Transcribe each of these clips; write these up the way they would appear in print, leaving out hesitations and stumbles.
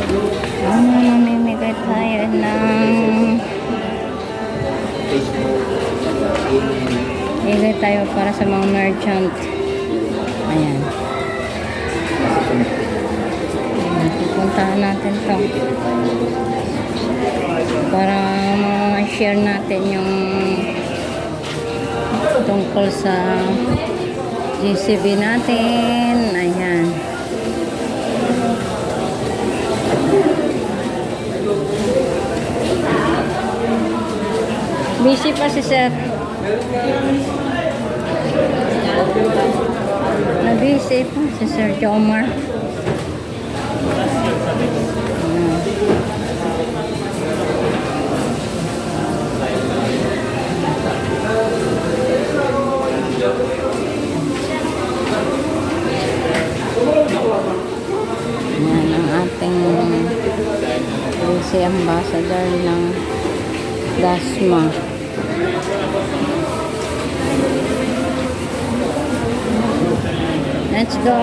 Mamimigay tayo ng bigay tayo para sa mga merchant. Ayan. Pupuntahan natin to para share natin yung tungkol sa GCB natin. Ayan. Busy pa si sir. Na-busy pa si Sir Jomar. Yan ang ating si ambassador ng Dasma. Let's go.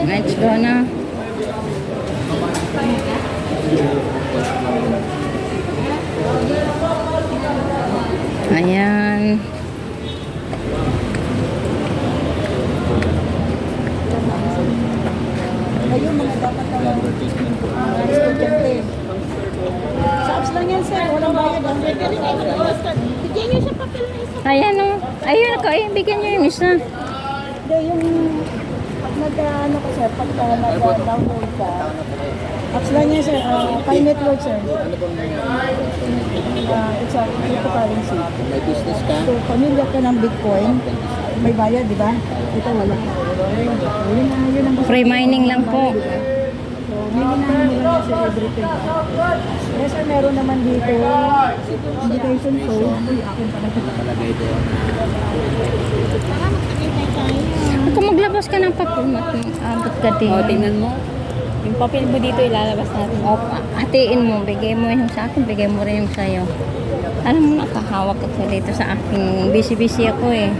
Let's go na. Ayan. Ayun, mga dapat ang estudyante. Sa apps lang yan, sir. Walang bayad. Bigyan niyo siya papel na isa. Ayan o. Ayun ako. Bigyan nyo yung isa. Hindi, yung pag nag-ano ka, sir, pag nag-download ka, apps lang yan, sir. Pi network, sir. It's a cryptocurrency. May business ka? So, pamilya ka ng Bitcoin, may bayad, di ba? Ito wala. Yun ang Free mining lang po. So, mininahin mo lang sa everything. Yes, sir, meron naman dito invitation code. Uy, akin pala. Nakalagay doon. Kung maglabas ka ng papel, abot ka din. O, tingnan mo. Yung papel mo dito, ilalabas natin. O, hatiin mo. Bigay mo yung sa akin, bigay mo rin yung sa'yo. Alam mo, nakahawak ako dito sa aking busy-busy ako eh.